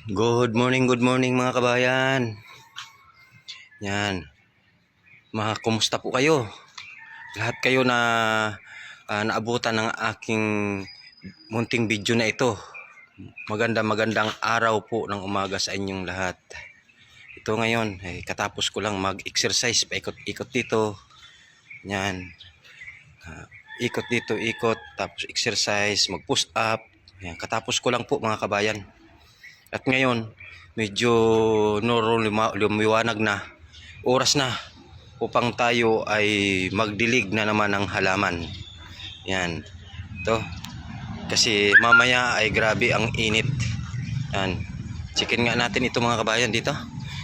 Good morning mga kabayan. Yan. Kumusta po kayo? Lahat kayo na naabutan ng aking munting video na ito. Magandang araw po ng umaga sa inyong lahat. Ito ngayon, katapos ko lang mag-exercise, paikot-ikot dito. Yan. Ikot dito, ikot, tapos exercise, mag-push up. Yan. Katapos ko lang po mga kabayan. At ngayon, medyo lumiwanag na. Oras na upang tayo ay magdilig na naman ng halaman. Yan. Ito. Kasi mamaya ay grabe ang init. Yan. Checkin nga natin ito mga kabayan dito.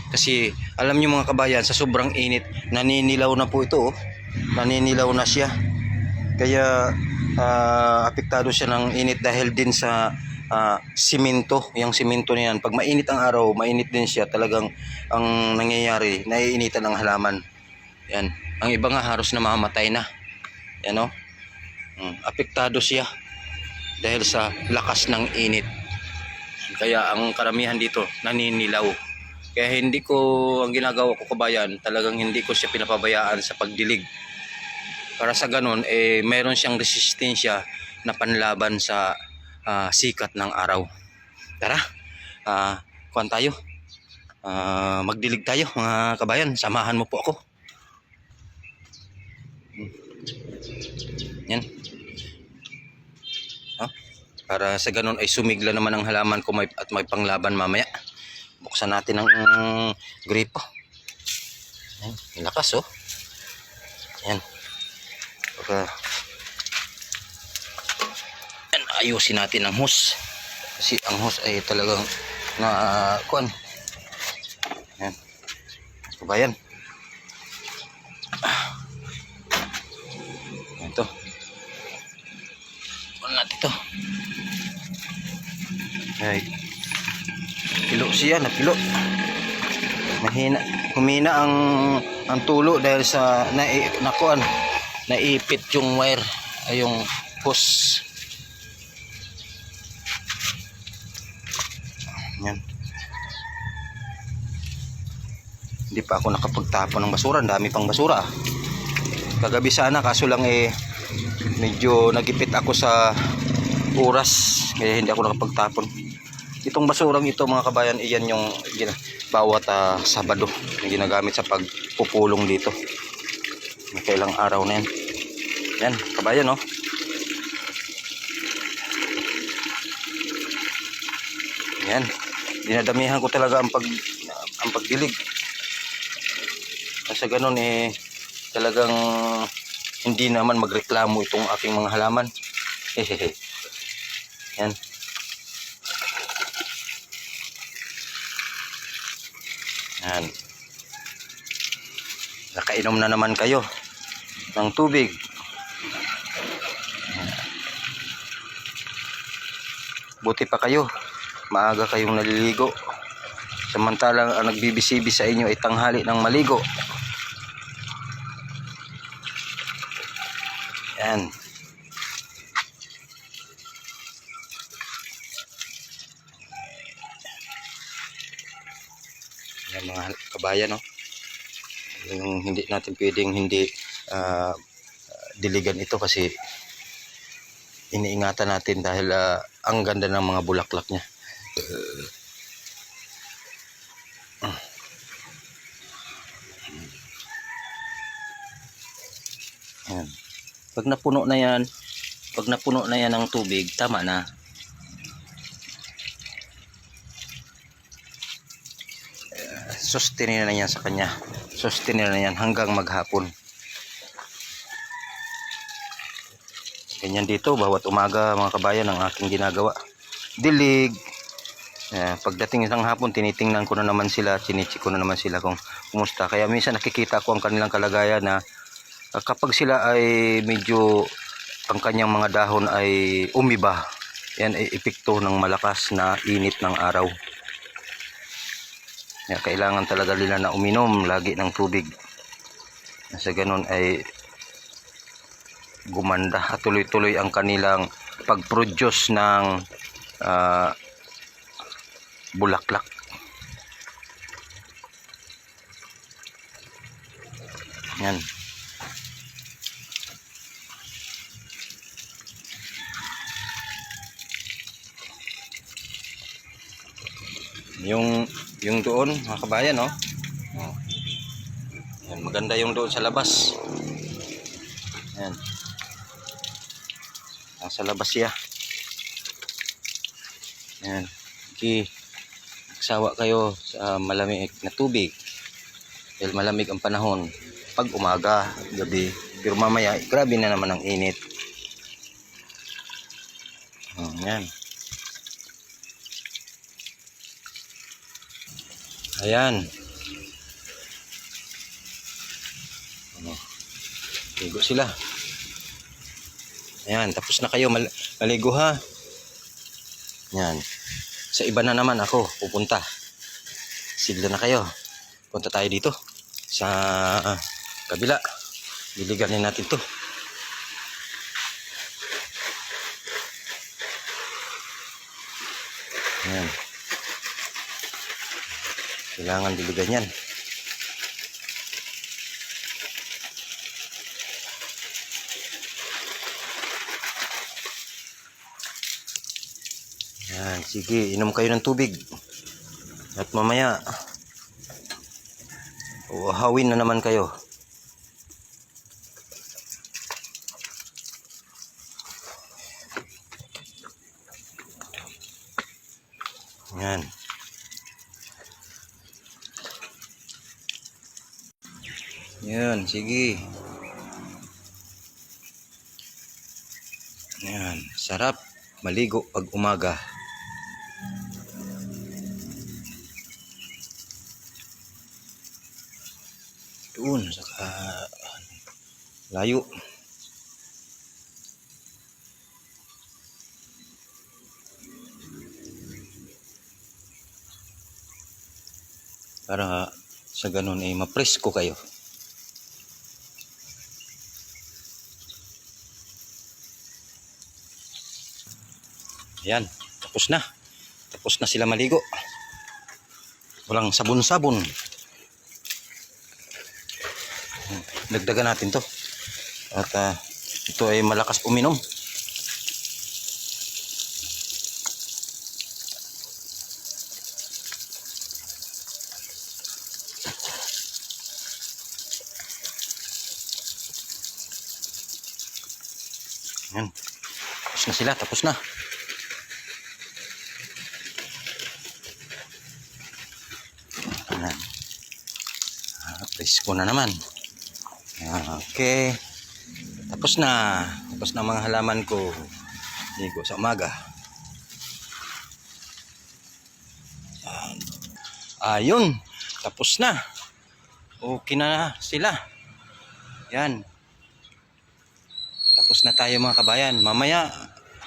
Kasi alam nyo mga kabayan, sa sobrang init, naninilaw na po ito. Oh. Naninilaw na siya. Kaya apektado siya ng init dahil din sa simento. Yung simento na yan, pag mainit ang araw, mainit din siya. Talagang ang nangyayari, naiinitan ang halaman. Yan. Ang iba nga halos na mamamatay na. Yan o. Apektado siya dahil sa lakas ng init. Kaya ang karamihan dito naninilaw. Kaya hindi ko, ang ginagawa ko kabayan, talagang hindi ko siya pinapabayaan sa pagdilig. Para sa ganun, meron siyang resistensya na panlaban sa sikat ng araw. Tara, kuhan tayo. Magdilig tayo mga kabayan. Samahan mo po ako. Yan. Para sa ganun ay sumigla naman ang halaman ko at may panglaban mamaya. Buksan natin ang gripo. Yan, lakas oh. Yan. Yan, ayusin natin ang hose. Kasi ang hose ay talagang kuan. Yan. Kabayan. Yan to. Kuan natin to. Ay. Pilo siya, napilo. Mahina, humina ang tulo dahil sa naipit yung wire ay yung hose. Yan. Hindi pa ako nakapagtapon ng basura, ang dami pang basura. Kagabi sana kaso lang medyo nagipit ako sa oras kaya hindi ako nakapagtapon. Itong basurang ito mga kabayan, iyan yung bawat Sabado na ginagamit sa pagpupulong dito. Kailang araw na yan. Yan, kabayan oh. Yan. Dinadamihan ko talaga ang pagdilig. Kasi ganun talagang hindi naman magreklamo itong aking mga halaman. Hehehe. Yan. Yan. Nakainom na naman kayo ng tubig. Buti pa kayo, maaga kayong naliligo. Samantalang ang nagbibisibi sa inyo ay tanghali ng maligo. Yan. Yan mga kabayan no. Yung hindi natin pwedeng hindi diligan ito kasi iniingatan natin dahil ang ganda ng mga bulaklak niya. Yan. Pag napuno na yan ng tubig, tama na. Sustinin na yan sa kanya. Sustinin na yan hanggang maghapon. Ganyan dito, bawat umaga mga kabayan ang aking ginagawa. Dilig. Pagdating ng hapon, tinitingnan ko na naman sila, chinichik ko na naman sila kung kumusta. Kaya minsan nakikita ko ang kanilang kalagayan na kapag sila ay medyo ang kanyang mga dahon ay umiba, yan ay epekto ng malakas na init ng araw. Kaya kailangan talaga nila na uminom lagi ng tubig. Sa ganun ay gumanda at tuloy-tuloy ang kanilang pag-produce ng bulaklak. Yan. Yung doon, mga kabayan, no? Oh. Yan, maganda yung doon sa labas. Yan. Nasa labas siya. Yan. Okay. Magsawa kayo sa malamig na tubig. Dahil malamig ang panahon. Pag umaga, gabi. Pero mamaya, grabe na naman ang init. Yan. Ayan. Ligo sila. Ayan, tapos na kayo maligo ha. Ayan. Sa iba na naman ako pupunta. Sigla na kayo. Punta tayo dito sa kabila. Diliganin natin to. Ayan. Kailangan diligan yan. Yan, sige, inom kayo ng tubig. At mamaya, uhawin na naman kayo. Yan. Yan, sige. Yan, sarap maligo pag umaga. Doon, saka layo. Para sa ganun ay mapresko kayo. Ayan, tapos na. Tapos na sila maligo. Walang sabon-sabon. Dagdagan natin to. At ito ay malakas uminom. Ayan. Tapos na sila, tapos na. Ayan. Presko na naman. Okay. Tapos na. Tapos na mga halaman ko. Ligo sa umaga. Ayun. Tapos na. Okay na sila. Yan. Tapos na tayo mga kabayan. Mamaya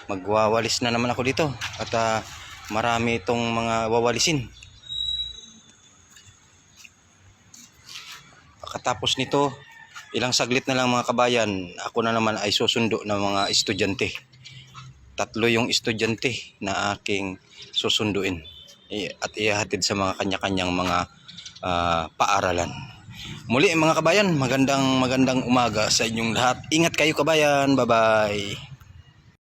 magwawalis na naman ako dito. At marami itong mga wawalisin. Pagkatapos nito, ilang saglit na lang mga kabayan, ako na naman ay susundo ng mga estudyante. 3 yung estudyante na aking susunduin at ihahatid sa mga kanya-kanyang mga paaralan. Muli mga kabayan, magandang umaga sa inyong lahat. Ingat kayo kabayan. Bye-bye.